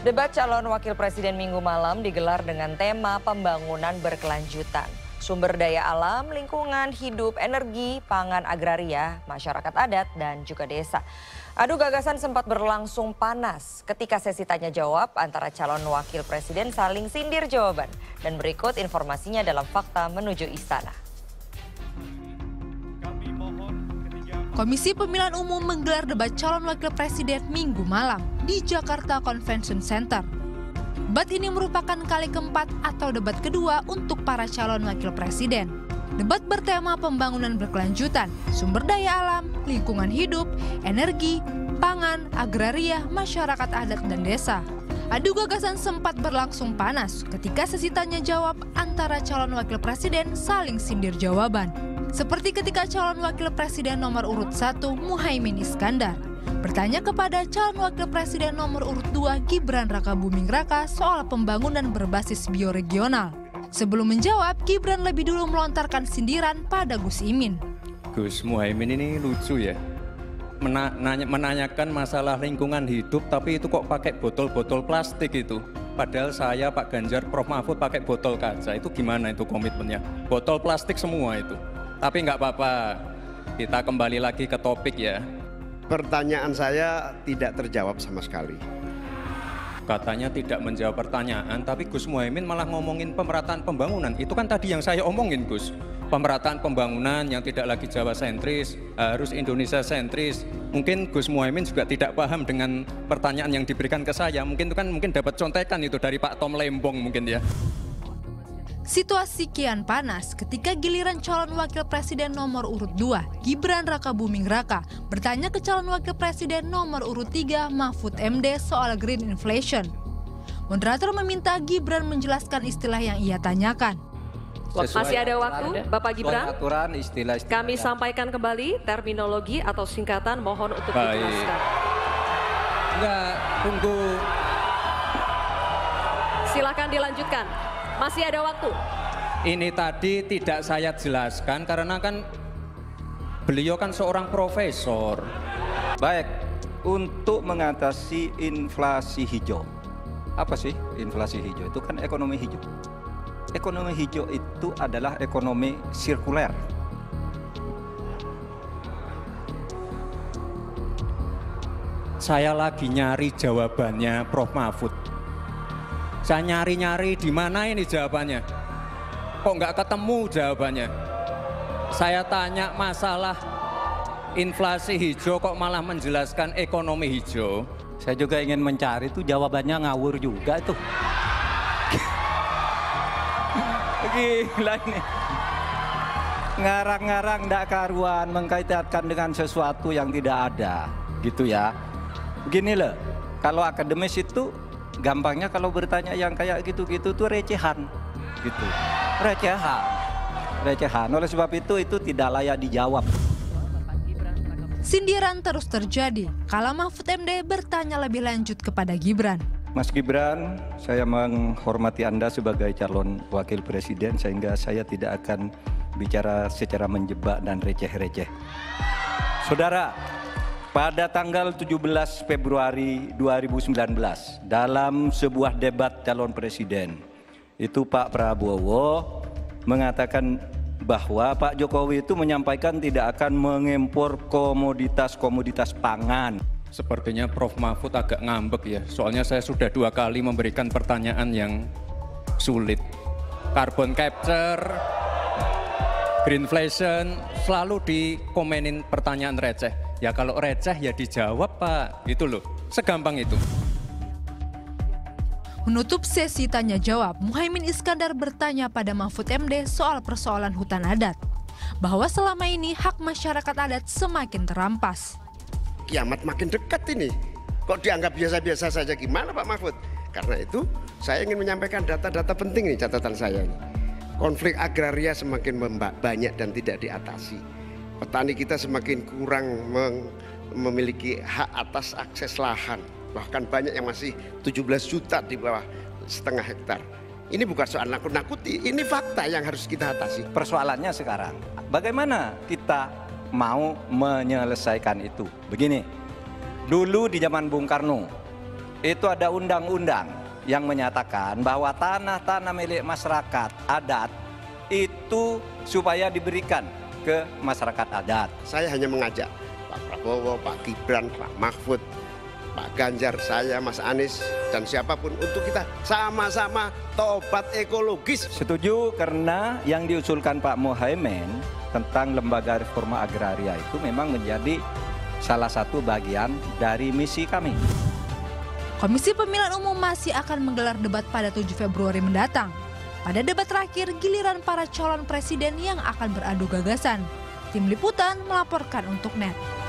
Debat calon wakil presiden Minggu malam digelar dengan tema pembangunan berkelanjutan. Sumber daya alam, lingkungan, hidup, energi, pangan agraria, masyarakat adat, dan juga desa. Adu gagasan sempat berlangsung panas ketika sesi tanya jawab antara calon wakil presiden saling sindir jawaban. Dan berikut informasinya dalam Fakta Menuju Istana. Komisi Pemilihan Umum menggelar debat calon wakil presiden Minggu malam di Jakarta Convention Center. Debat ini merupakan kali keempat atau debat kedua untuk para calon wakil presiden. Debat bertema pembangunan berkelanjutan, sumber daya alam, lingkungan hidup, energi, pangan, agraria, masyarakat adat, dan desa. Adu gagasan sempat berlangsung panas ketika sesi tanya jawab antara calon wakil presiden saling sindir jawaban. Seperti ketika calon wakil presiden nomor urut 1 Muhaimin Iskandar bertanya kepada calon wakil presiden nomor urut 2 Gibran Rakabuming Raka soal pembangunan berbasis bioregional. Sebelum menjawab, Gibran lebih dulu melontarkan sindiran pada Gus Imin. Gus Muhaimin ini lucu ya, menanyakan masalah lingkungan hidup tapi itu kok pakai botol-botol plastik itu. Padahal saya, Pak Ganjar, Prof Mahfud pakai botol kaca. Itu gimana itu komitmennya? Botol plastik semua itu. Tapi nggak apa-apa, kita kembali lagi ke topik ya. Pertanyaan saya tidak terjawab sama sekali. Katanya tidak menjawab pertanyaan, tapi Gus Muhaimin malah ngomongin pemerataan pembangunan. Itu kan tadi yang saya omongin, Gus. Pemerataan pembangunan yang tidak lagi Jawa sentris, harus Indonesia sentris. Mungkin Gus Muhaimin juga tidak paham dengan pertanyaan yang diberikan ke saya. Mungkin itu kan dapat contekan itu dari Pak Tom Lembong mungkin ya. Situasi kian panas ketika giliran calon wakil presiden nomor urut 2, Gibran Rakabuming Raka, bertanya ke calon wakil presiden nomor urut 3, Mahfud MD soal green inflation. Moderator meminta Gibran menjelaskan istilah yang ia tanyakan. Masih ada waktu, Bapak Gibran. Aturan, istilah. Kami sampaikan kembali terminologi atau singkatan, mohon untuk dijelaskan. Enggak, tunggu. Silakan dilanjutkan. Masih ada waktu. Ini tadi tidak saya jelaskan karena kan beliau kan seorang profesor. Baik, untuk mengatasi inflasi hijau. Apa sih inflasi hijau? Itu kan ekonomi hijau. Ekonomi hijau itu adalah ekonomi sirkuler. Saya lagi nyari jawabannya Prof Mahfud. Saya nyari-nyari di mana ini jawabannya. Kok nggak ketemu jawabannya? Saya tanya masalah inflasi hijau kok malah menjelaskan ekonomi hijau. Saya juga ingin mencari itu jawabannya ngawur juga itu. Gila ini. Ngarang-ngarang ndak karuan mengkaitkan dengan sesuatu yang tidak ada. Gitu ya. Begini loh, kalau akademis itu gampangnya kalau bertanya yang kayak gitu-gitu tuh recehan, gitu, recehan. Oleh sebab itu tidak layak dijawab. Sindiran terus terjadi kala Mahfud MD bertanya lebih lanjut kepada Gibran. Mas Gibran, saya menghormati Anda sebagai calon wakil presiden sehingga saya tidak akan bicara secara menjebak dan receh-receh. Saudara, pada tanggal 17 Februari 2019 dalam sebuah debat calon presiden itu Pak Prabowo mengatakan bahwa Pak Jokowi itu menyampaikan tidak akan mengimpor komoditas pangan. Sepertinya Prof Mahfud agak ngambek ya, soalnya saya sudah 2 kali memberikan pertanyaan yang sulit. Carbon capture, greenflation, selalu dikomenin pertanyaan receh. Ya kalau receh ya dijawab Pak, gitu loh, segampang itu. Menutup sesi tanya jawab, Muhaimin Iskandar bertanya pada Mahfud MD soal persoalan hutan adat. Bahwa selama ini hak masyarakat adat semakin terampas. Kiamat makin dekat ini. Kok dianggap biasa-biasa saja, gimana Pak Mahfud? Karena itu saya ingin menyampaikan data-data penting nih, catatan saya ini. Konflik agraria semakin banyak dan tidak diatasi. Petani kita semakin kurang memiliki hak atas akses lahan. Bahkan banyak yang masih 17 juta di bawah setengah hektar. Ini bukan soal nakut-nakuti, ini fakta yang harus kita atasi. Persoalannya sekarang, bagaimana kita mau menyelesaikan itu? Begini, dulu di zaman Bung Karno, itu ada undang-undang yang menyatakan bahwa tanah-tanah milik masyarakat adat itu supaya diberikan ke masyarakat adat. Saya hanya mengajak Pak Prabowo, Pak Gibran, Pak Mahfud, Pak Ganjar, saya, Mas Anies, dan siapapun untuk kita sama-sama tobat ekologis. Setuju karena yang diusulkan Pak Muhaimin tentang lembaga reforma agraria itu memang menjadi salah satu bagian dari misi kami. Komisi Pemilihan Umum masih akan menggelar debat pada 7 Februari mendatang. Pada debat terakhir, giliran para calon presiden yang akan beradu gagasan. Tim Liputan melaporkan untuk NET.